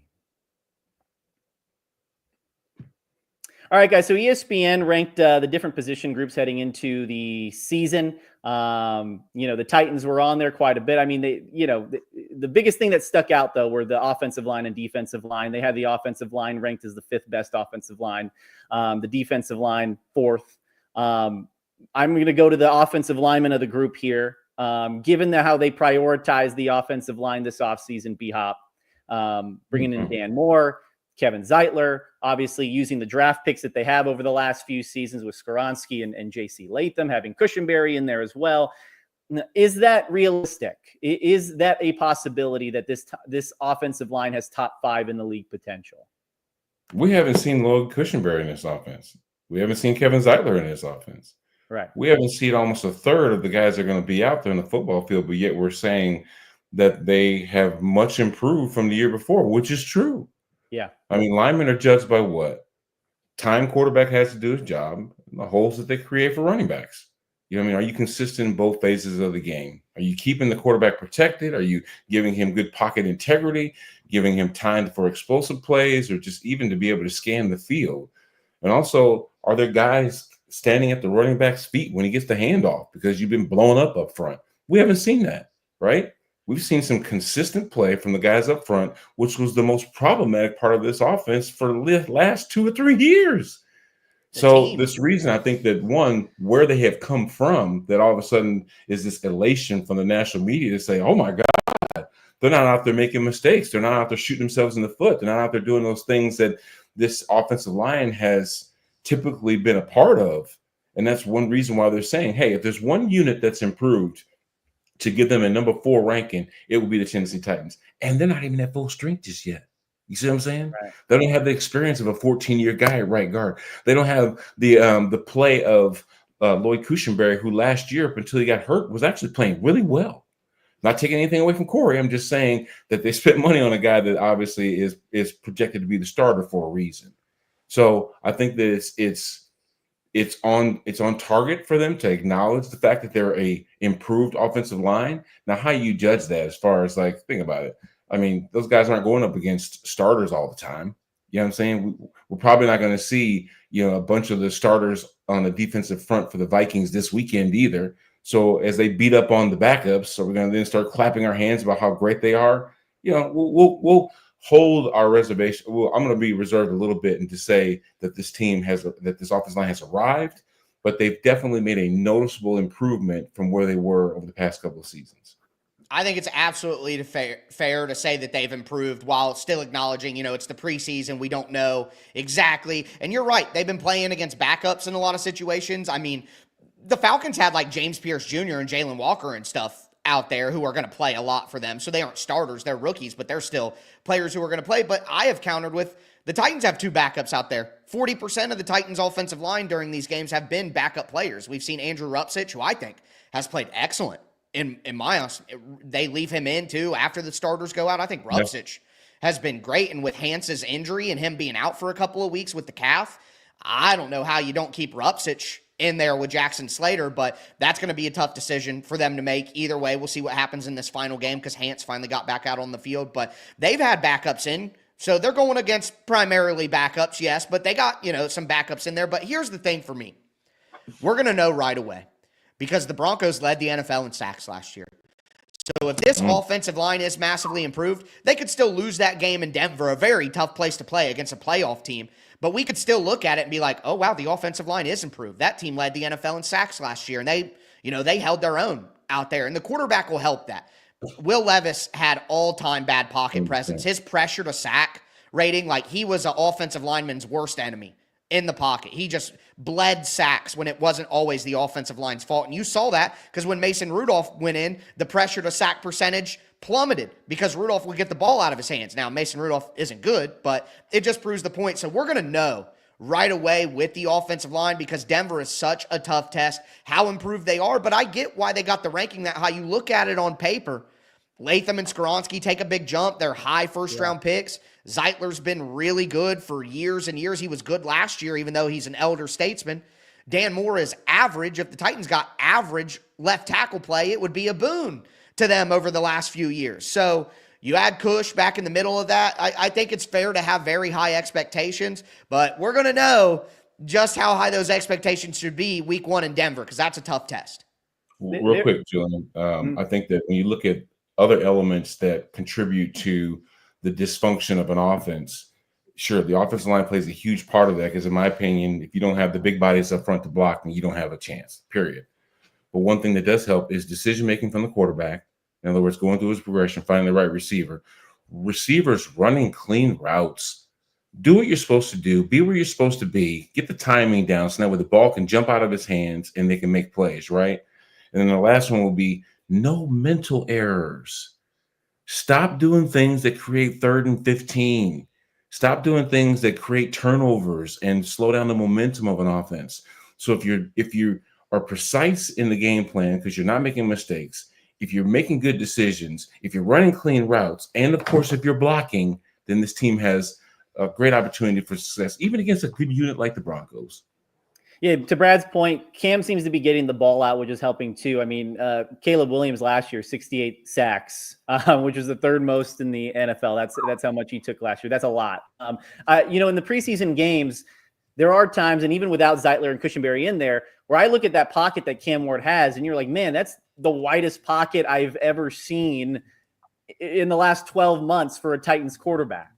All right, guys. So ESPN ranked the different position groups heading into the season. The Titans were on there quite a bit. I mean, the biggest thing that stuck out though were the offensive line and defensive line. They had the offensive line ranked as the 5th best offensive line, the defensive line 4th. I'm going to go to the offensive lineman of the group here. Given how they prioritized the offensive line this offseason, B-Hop, bringing in Dan Moore, Kevin Zeitler, obviously using the draft picks that they have over the last few seasons with Skoronski and J.C. Latham, having Cushenberry in there as well. Is that realistic? Is that a possibility that this offensive line has top 5 in the league potential? We haven't seen Lloyd Cushenberry in this offense. We haven't seen Kevin Zeitler in this offense. Right. We haven't seen almost a third of the guys that are going to be out there in the football field, but yet we're saying that they have much improved from the year before, which is true. Yeah. I mean, linemen are judged by what? Time quarterback has to do his job, the holes that they create for running backs. Are you consistent in both phases of the game? Are you keeping the quarterback protected? Are you giving him good pocket integrity? giving him time for explosive plays or just even to be able to scan the field? And also, are there guys standing at the running back's feet when he gets the handoff because you've been blown up front? We haven't seen that, right? We've seen some consistent play from the guys up front, which was the most problematic part of this offense for the last 2 or 3 years. So this reason, I think that one, where they have come from, that all of a sudden is this elation from the national media to say, oh my God, they're not out there making mistakes. They're not out there shooting themselves in the foot. They're not out there doing those things that this offensive line has typically been a part of. And that's one reason why they're saying, hey, if there's one unit that's improved to give them a number 4 ranking, it would be the Tennessee Titans. And they're not even at full strength just yet. You see what I'm saying? Right. They don't have the experience of a 14-year guy at right guard. They don't have the play of Lloyd Cushenberry, who last year, up until he got hurt, was actually playing really well. Not taking anything away from Corey. I'm just saying that they spent money on a guy that obviously is projected to be the starter for a reason. So I think that it's on target for them to acknowledge the fact that they're a improved offensive line. Now, how you judge that, as far as like, think about it. I mean, those guys aren't going up against starters all the time. You know what I'm saying? We're probably not going to see, a bunch of the starters on the defensive front for the Vikings this weekend either. So as they beat up on the backups, so we're going to then start clapping our hands about how great they are. We'll hold our reservation. Well, I'm going to be reserved a little bit and to say that this team that this offensive line has arrived, but they've definitely made a noticeable improvement from where they were over the past couple of seasons. I think it's absolutely fair to say that they've improved while still acknowledging, it's the preseason. We don't know exactly. And you're right. They've been playing against backups in a lot of situations. I mean, the Falcons had like James Pierce Jr. and Jalen Walker and stuff out there who are going to play a lot for them. So they aren't starters. They're rookies, but they're still players who are going to play. But I have countered with the Titans have 2 backups out there. 40% of the Titans' offensive line during these games have been backup players. We've seen Andrew Rupsich, who I think has played excellent. In my honest, they leave him in too after the starters go out. I think Rupsich has been great. And with Hance's injury and him being out for a couple of weeks with the calf, I don't know how you don't keep Rupsich in there with Jackson Slater, but that's going to be a tough decision for them to make. Either way, we'll see what happens in this final game because Hance finally got back out on the field. But they've had backups in, so they're going against primarily backups, yes, but they got, some backups in there. But here's the thing for me. We're going to know right away. Because the Broncos led the NFL in sacks last year. So if this offensive line is massively improved, they could still lose that game in Denver, a very tough place to play against a playoff team. But we could still look at it and be like, oh, wow, the offensive line is improved. That team led the NFL in sacks last year, and they held their own out there. And the quarterback will help that. Will Levis had all-time bad pocket presence. His pressure to sack rating, like he was an offensive lineman's worst enemy in the pocket. He just bled sacks when it wasn't always the offensive line's fault. And you saw that because when Mason Rudolph went in, the pressure to sack percentage plummeted because Rudolph would get the ball out of his hands. Now, Mason Rudolph isn't good, but it just proves the point. So we're going to know right away with the offensive line because Denver is such a tough test, how improved they are. But I get why they got the ranking that high. You look at it on paper, Latham and Skoronski take a big jump. They're high first-round picks. Zeitler's been really good for years and years. He was good last year, even though he's an elder statesman. Dan Moore is average. If the Titans got average left tackle play, it would be a boon to them over the last few years. So you add Cush back in the middle of that. I think it's fair to have very high expectations, but we're going to know just how high those expectations should be week 1 in Denver because that's a tough test. Real quick, Julian, I think that when you look at other elements that contribute to the dysfunction of an offense, sure, the offensive line plays a huge part of that because, in my opinion, if you don't have the big bodies up front to block, then you don't have a chance, period. But one thing that does help is decision-making from the quarterback. In other words, going through his progression, finding the right receiver. Receivers running clean routes. Do what you're supposed to do. Be where you're supposed to be. Get the timing down so that the ball can jump out of his hands and they can make plays, right? And then the last one will be no mental errors. Stop doing things that create 3rd and 15. Stop doing things that create turnovers and slow down the momentum of an offense. So if you are precise in the game plan because you're not making mistakes, if you're making good decisions, if you're running clean routes, and of course if you're blocking, then this team has a great opportunity for success, even against a good unit like the Broncos. Yeah, to Brad's point, Cam seems to be getting the ball out, which is helping too. I mean, Caleb Williams last year, 68 sacks, which was the third most in the NFL. That's how much he took last year. That's a lot. In the preseason games, there are times, and even without Zeitler and Cushenberry in there, where I look at that pocket that Cam Ward has, and you're like, man, that's the widest pocket I've ever seen in the last 12 months for a Titans quarterback.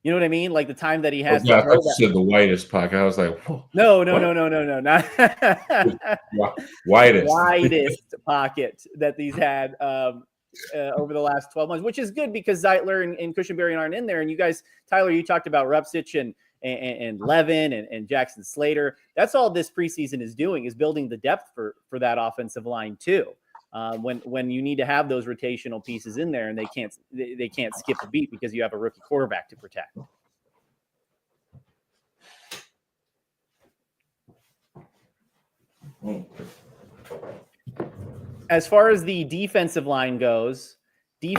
You know what I mean? Like the time that he has. I thought you said the whitest pocket. I was like, whoa. No. Not widest pocket that these had over the last 12 months, which is good because Zeitler and Cushenberry aren't in there. And you guys, Tyler, you talked about Rupsich and Levin and Jackson Slater. That's all this preseason is doing, is building the depth for that offensive line too. When you need to have those rotational pieces in there and they can't skip a beat because you have a rookie quarterback to protect. As far as the defensive line goes, they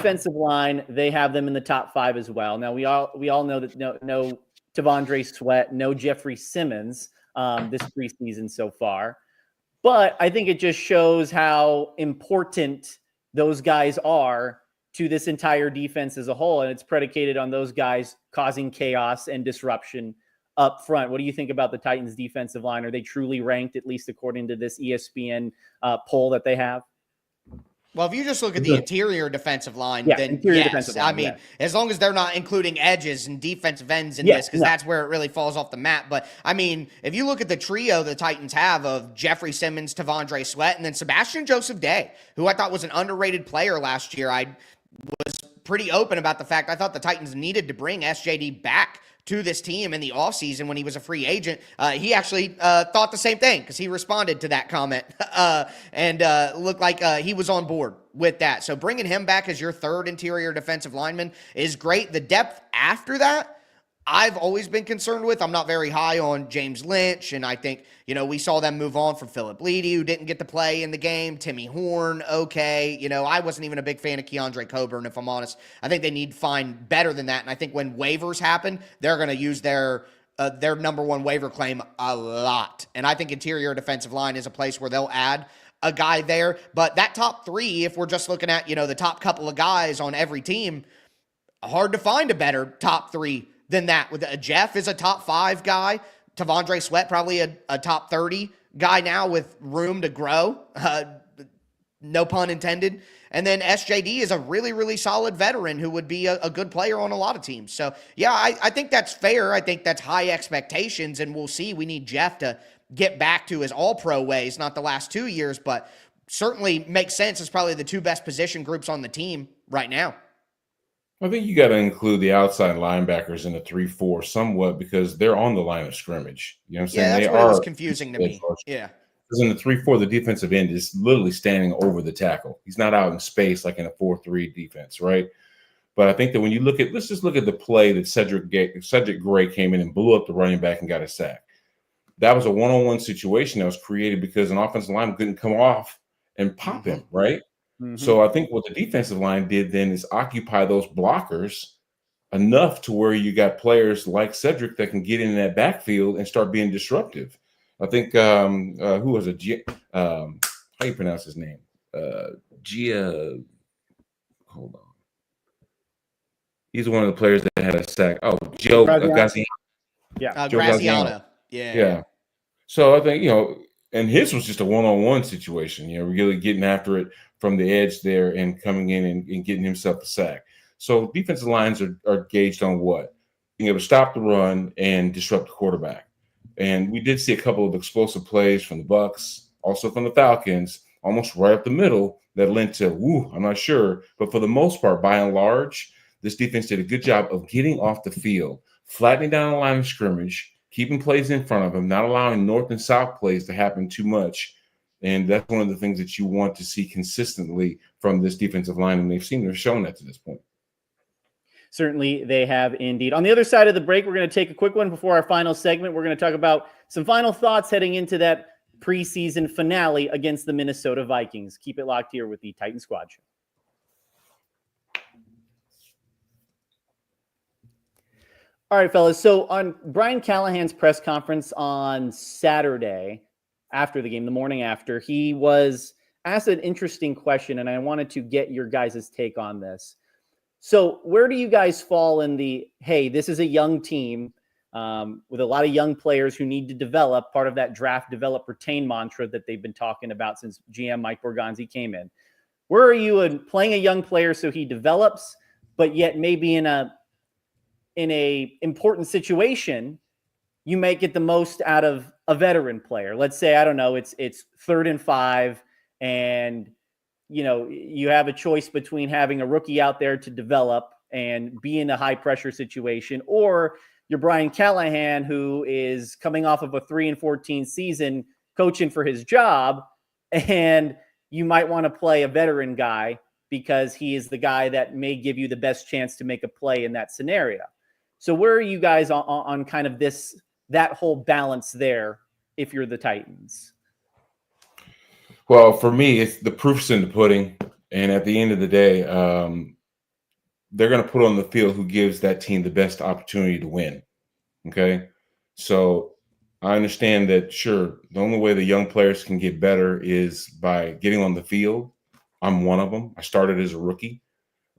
have them in the top 5 as well. Now we all know that no Tavondre Sweat, no Jeffrey Simmons this preseason so far. But I think it just shows how important those guys are to this entire defense as a whole. And it's predicated on those guys causing chaos and disruption up front. What do you think about the Titans defensive line? Are they truly ranked, at least according to this ESPN poll that they have? Well, if you just look at the interior defensive line, then yes. Line, I mean, as long as they're not including edges and defensive ends in this, because that's where it really falls off the map. But, I mean, if you look at the trio the Titans have of Jeffrey Simmons, Tavondre Sweat, and then Sebastian Joseph Day, who I thought was an underrated player last year, I was pretty open about the fact I thought the Titans needed to bring SJD back to this team in the offseason when he was a free agent. He actually thought the same thing because he responded to that comment and looked like he was on board with that. So bringing him back as your third interior defensive lineman is great. The depth after that, I've always been concerned with. I'm not very high on James Lynch, and I think, we saw them move on from Philip Leedy, who didn't get to play in the game. Timmy Horn, okay. I wasn't even a big fan of Keandre Coburn, if I'm honest. I think they need to find better than that, and I think when waivers happen, they're going to use their number one waiver claim a lot. And I think interior defensive line is a place where they'll add a guy there. But that top 3, if we're just looking at, the top couple of guys on every team, hard to find a better top 3 than that. With Jeff is a top 5 guy. Tavondre Sweat, probably a top 30 guy now with room to grow. No pun intended. And then SJD is a really, really solid veteran who would be a good player on a lot of teams. So, yeah, I think that's fair. I think that's high expectations, and we'll see. We need Jeff to get back to his all-pro ways, not the last 2 years, but certainly makes sense. It's probably the 2 best position groups on the team right now. I think you got to include the outside linebackers in the 3-4 somewhat because they're on the line of scrimmage. You know what I'm saying? Yeah, that's what was confusing to me. Yeah. Because in the 3-4, the defensive end is literally standing over the tackle. He's not out in space like in a 4-3 defense, right? But I think that when you let's just look at the play that Cedric Gray came in and blew up the running back and got a sack. That was a one-on-one situation that was created because an offensive line couldn't come off and pop him, right? Mm-hmm. So I think what the defensive line did then is occupy those blockers enough to where you got players like Cedric that can get in that backfield and start being disruptive. I think who was how you pronounce his name? Hold on. He's one of the players that had a sack. Oh, Joe Graziano. Yeah, Graziano. Yeah. So I think, and his was just a one-on-one situation, really getting after it from the edge there and coming in and getting himself a sack. So defensive lines are gauged on what? Being able to stop the run and disrupt the quarterback. And we did see a couple of explosive plays from the Bucs, also from the Falcons, almost right up the middle that led to, I'm not sure. But for the most part, by and large, this defense did a good job of getting off the field, flattening down the line of scrimmage, keeping plays in front of him, not allowing north and south plays to happen too much. And that's one of the things that you want to see consistently from this defensive line, and they've seemed to have shown that to this point. Certainly they have indeed. On the other side of the break, we're going to take a quick one before our final segment. We're going to talk about some final thoughts heading into that preseason finale against the Minnesota Vikings. Keep it locked here with the Titan Squad Show. All right, fellas. So on Brian Callahan's press conference on Saturday, after the game, the morning after, he was asked an interesting question, and I wanted to get your guys' take on this. So where do you guys fall in the, hey, this is a young team with a lot of young players who need to develop, part of that draft, develop, retain mantra that they've been talking about since GM Mike Borgonzi came in? Where are you in playing a young player so he develops, but yet maybe in a important situation, you might get the most out of a veteran player? Let's say, I don't know, it's 3rd and 5, and you have a choice between having a rookie out there to develop and be in a high pressure situation, or you're Brian Callahan, who is coming off of a 3-14 season coaching for his job, and you might want to play a veteran guy because he is the guy that may give you the best chance to make a play in that scenario. So where are you guys on kind of that whole balance there if you're the Titans? Well, for me, it's the proof's in the pudding. And at the end of the day, they're going to put on the field who gives that team the best opportunity to win. Okay. So I understand that, sure, the only way the young players can get better is by getting on the field. I'm one of them. I started as a rookie,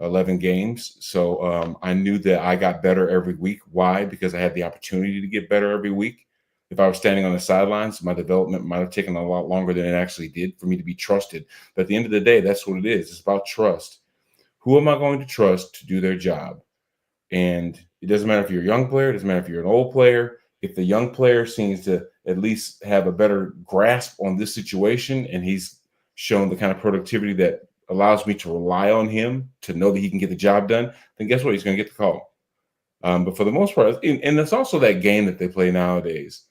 11 games. So I knew that I got better every week. Why? Because I had the opportunity to get better every week. If I was standing on the sidelines, my development might have taken a lot longer than it actually did for me to be trusted. But at the end of the day, that's what it is. It's about trust. Who am I going to trust to do their job? And it doesn't matter if you're a young player. It doesn't matter if you're an old player. If the young player seems to at least have a better grasp on this situation, and he's shown the kind of productivity that allows me to rely on him to know that he can get the job done, then guess what? He's going to get the call. But for the most part, and it's also that game that they play nowadays.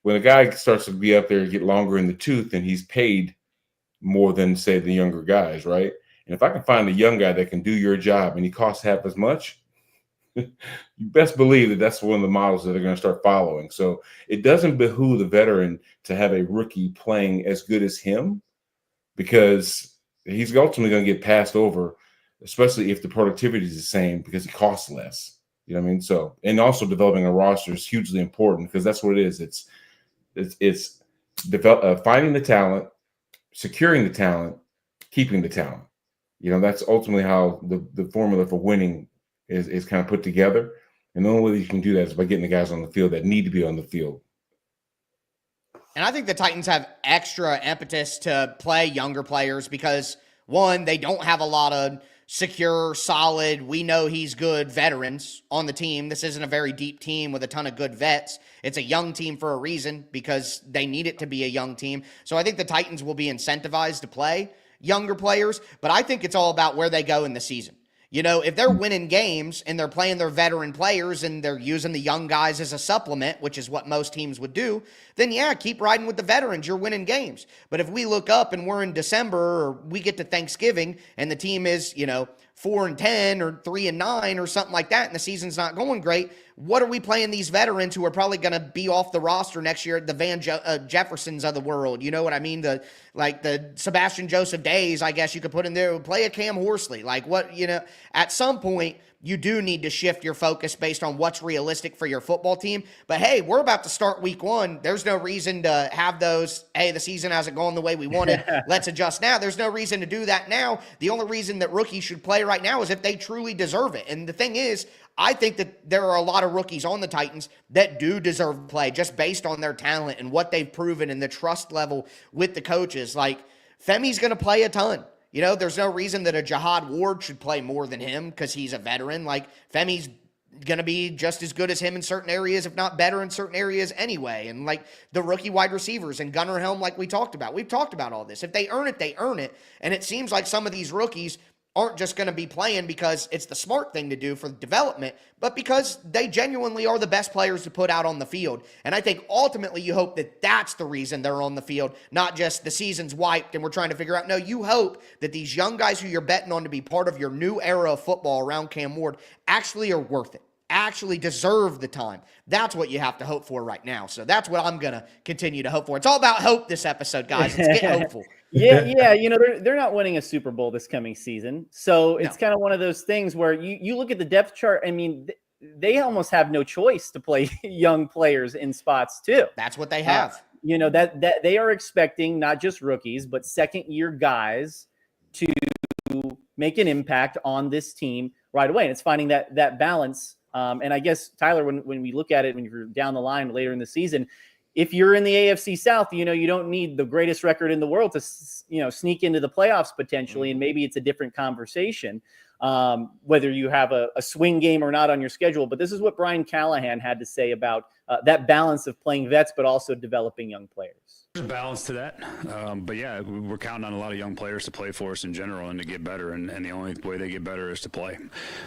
When a guy starts to be up there and get longer in the tooth, and he's paid more than, say, the younger guys, right? And if I can find a young guy that can do your job and he costs half as much, you best believe that that's one of the models that are going to start following. So it doesn't behoove the veteran to have a rookie playing as good as him, because he's ultimately going to get passed over, especially if the productivity is the same, because he costs less. You know what I mean? So, and also developing a roster is hugely important, because that's what it is. It's finding the talent, securing the talent, keeping the talent. That's ultimately how the formula for winning is kind of put together. And the only way you can do that is by getting the guys on the field that need to be on the field. And I think the Titans have extra impetus to play younger players because, one, they don't have a lot of secure, solid, we know he's good veterans on the team. This isn't a very deep team with a ton of good vets. It's a young team for a reason, because they need it to be a young team. So I think the Titans will be incentivized to play younger players, but I think it's all about where they go in the season. If they're winning games and they're playing their veteran players and they're using the young guys as a supplement, which is what most teams would do, then yeah, keep riding with the veterans. You're winning games. But if we look up and we're in December, or we get to Thanksgiving and the team is, 4-10 or 3-9 or something like that, and the season's not going great, what are we playing these veterans who are probably going to be off the roster next year, the Van Jeffersons of the world? You know what I mean? The Sebastian Joseph Days, I guess you could put in there. Play a Cam Horsley. At some point, you do need to shift your focus based on what's realistic for your football team. But hey, we're about to start week 1. There's no reason to have those, hey, the season hasn't gone the way we wanted. Let's adjust now. There's no reason to do that now. The only reason that rookies should play right now is if they truly deserve it. And the thing is, I think that there are a lot of rookies on the Titans that do deserve to play just based on their talent and what they've proven and the trust level with the coaches. Like, Femi's going to play a ton. There's no reason that a Jihad Ward should play more than him because he's a veteran. Like, Femi's going to be just as good as him in certain areas, if not better in certain areas anyway. And like the rookie wide receivers and Gunnar Helm, like we talked about. We've talked about all this. If they earn it, they earn it. And it seems like some of these rookies aren't just going to be playing because it's the smart thing to do for development, but because they genuinely are the best players to put out on the field. And I think ultimately you hope that that's the reason they're on the field, not just the season's wiped and we're trying to figure out. No, you hope that these young guys who you're betting on to be part of your new era of football around Cam Ward actually are worth it, actually deserve the time. That's what you have to hope for right now. So that's what I'm going to continue to hope for. It's all about hope this episode, guys. Let's get hopeful. Yeah. They're not winning a Super Bowl this coming season. So it's kind of one of those things where you look at the depth chart. I mean, they almost have no choice to play young players in spots too. That's what they have. That they are expecting not just rookies, but second-year guys to make an impact on this team right away. And it's finding that balance. And I guess, Tyler, when we look at it, when you're down the line later in the season, if you're in the AFC South, you don't need the greatest record in the world to, sneak into the playoffs potentially. And maybe it's a different conversation, whether you have a swing game or not on your schedule. But this is what Brian Callahan had to say about that balance of playing vets, but also developing young players. There's a balance to that. But yeah, we're counting on a lot of young players to play for us in general and to get better. And the only way they get better is to play.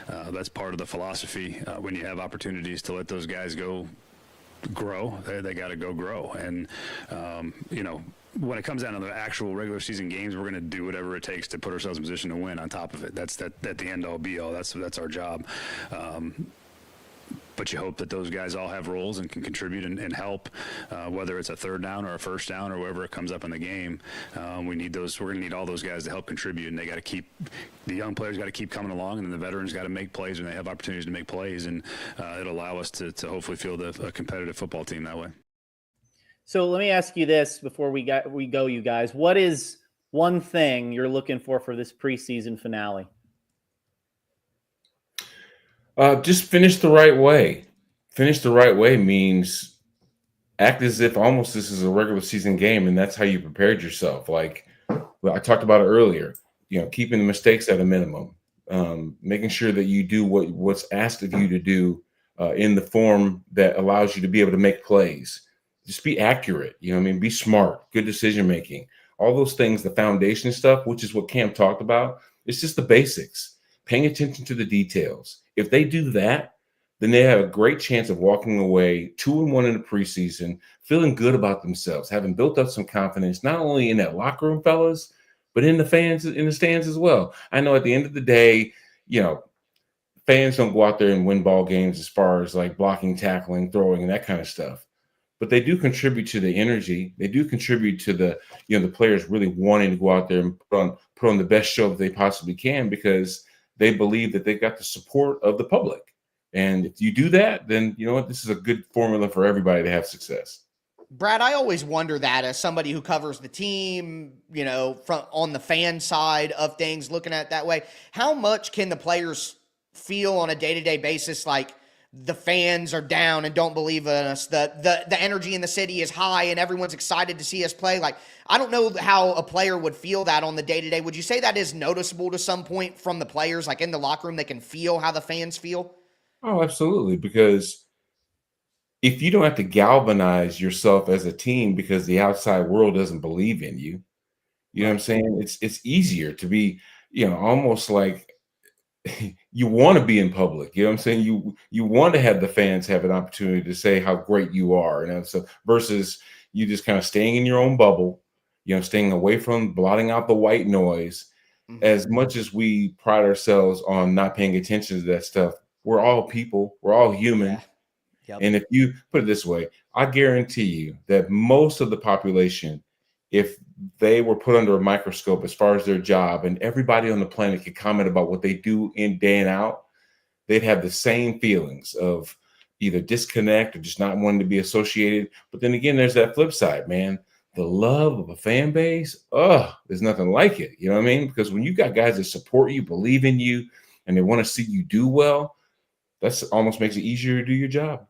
That's part of the philosophy. When you have opportunities to let those guys go grow, they got to go grow. And, when it comes down to the actual regular season games, we're going to do whatever it takes to put ourselves in position to win on top of it. That's the end all be all. That's our job. But you hope that those guys all have roles and can contribute and help, whether it's a third down or a first down or wherever it comes up in the game. We're going to need all those guys to help contribute, and the young players got to keep coming along, and then the veterans got to make plays when they have opportunities to make plays, and it'll allow us to hopefully field a competitive football team that way. So let me ask you this before we go, you guys. What is one thing you're looking for this preseason finale? Just finish the right way. Finish the right way means act as if almost this is a regular season game, and that's how you prepared yourself. Like I talked about it earlier, keeping the mistakes at a minimum, making sure that you do what's asked of you to do in the form that allows you to be able to make plays. Just be accurate, be smart, good decision making, all those things, the foundation stuff, which is what Cam talked about. It's just the basics, paying attention to the details. If they do that, then they have a great chance of walking away 2-1 in the preseason, feeling good about themselves, having built up some confidence, not only in that locker room, fellas, but in the fans, in the stands as well. I know at the end of the day, fans don't go out there and win ball games as far as like blocking, tackling, throwing, and that kind of stuff. But they do contribute to the energy. They do contribute to the players really wanting to go out there and put on the best show that they possibly can, because they believe that they've got the support of the public. And if you do that, then you know what? This is a good formula for everybody to have success. Brad, I always wonder that as somebody who covers the team, from on the fan side of things, looking at it that way, how much can the players feel on a day-to-day basis like the fans are down and don't believe in us, the energy in the city is high and everyone's excited to see us play? Like, I don't know how a player would feel that on the day-to-day. Would you say that is noticeable to some point from the players, like in the locker room, they can feel how the fans feel? Oh, absolutely. Because if you don't have to galvanize yourself as a team because the outside world doesn't believe in you, you know what I'm saying? It's easier to be, almost like you want to be in public. You know what I'm saying? You want to have the fans have an opportunity to say how great you are. So versus you just kind of staying in your own bubble, staying away from blotting out the white noise. Mm-hmm. As much as we pride ourselves on not paying attention to that stuff, we're all people. We're all human. Yeah. Yep. And if you put it this way, I guarantee you that most of the population, if they were put under a microscope as far as their job and everybody on the planet could comment about what they do in day and out, they'd have the same feelings of either disconnect or just not wanting to be associated. But then again, there's that flip side, man. The love of a fan base, there's nothing like it. You know what I mean? Because when you got guys that support you, believe in you, and they want to see you do well, that's almost makes it easier to do your job.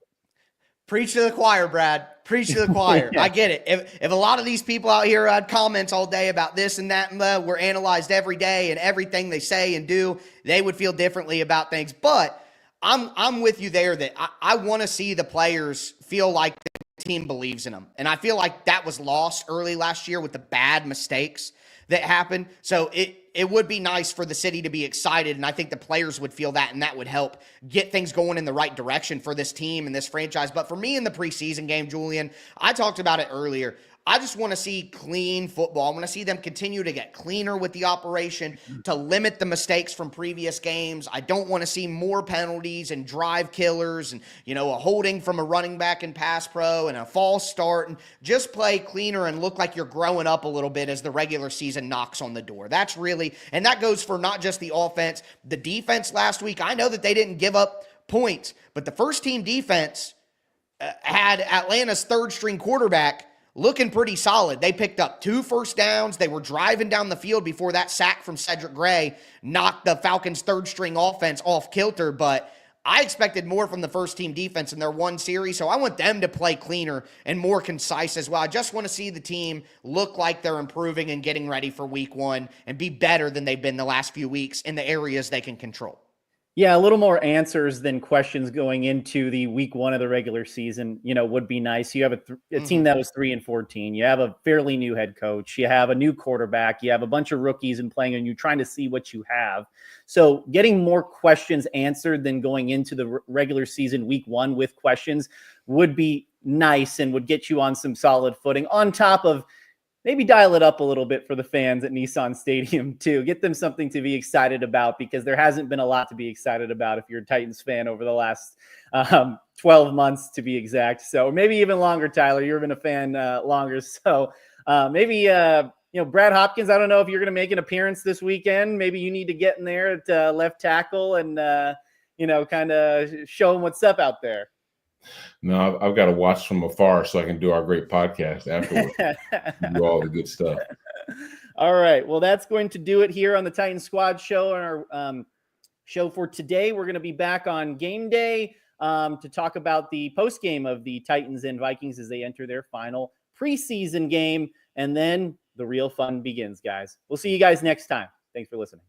Preach to the choir, Brad. Preach to the choir. I get it. If a lot of these people out here had comments all day about this and that, and were analyzed every day and everything they say and do, they would feel differently about things. But I'm with you there that I want to see the players feel like the team believes in them. And I feel like that was lost early last year with the bad mistakes that happened. So it would be nice for the city to be excited, and I think the players would feel that, and that would help get things going in the right direction for this team and this franchise. But for me in the preseason game, Julian, I talked about it earlier. I just want to see clean football. I want to see them continue to get cleaner with the operation to limit the mistakes from previous games. I don't want to see more penalties and drive killers and, a holding from a running back in pass pro and a false start, and just play cleaner and look like you're growing up a little bit as the regular season knocks on the door. That's really, and that goes for not just the offense, the defense last week. I know that they didn't give up points. But the first team defense had Atlanta's third string quarterback looking pretty solid. They picked up 2 first downs. They were driving down the field before that sack from Cedric Gray knocked the Falcons' third string offense off kilter. But I expected more from the first team defense in their one series, so I want them to play cleaner and more concise as well. I just want to see the team look like they're improving and getting ready for week 1 and be better than they've been the last few weeks in the areas they can control. Yeah, a little more answers than questions going into the week 1 of the regular season, would be nice. You have a team that was 3-14. You have a fairly new head coach. You have a new quarterback. You have a bunch of rookies and playing, and you're trying to see what you have. So getting more questions answered than going into the regular season week 1 with questions would be nice and would get you on some solid footing, on top of maybe dial it up a little bit for the fans at Nissan Stadium too. Get them something to be excited about, because there hasn't been a lot to be excited about if you're a Titans fan over the last 12 months to be exact. So maybe even longer, Tyler. You've been a fan longer. So maybe, Brad Hopkins, I don't know if you're going to make an appearance this weekend. Maybe you need to get in there at left tackle and, kind of show them what's up out there. No, I've got to watch from afar so I can do our great podcast afterwards. Do all the good stuff. All right. Well, that's going to do it here on the Titan Squad show. Our show for today. We're going to be back on game day to talk about the post game of the Titans and Vikings as they enter their final preseason game. And then the real fun begins, guys. We'll see you guys next time. Thanks for listening.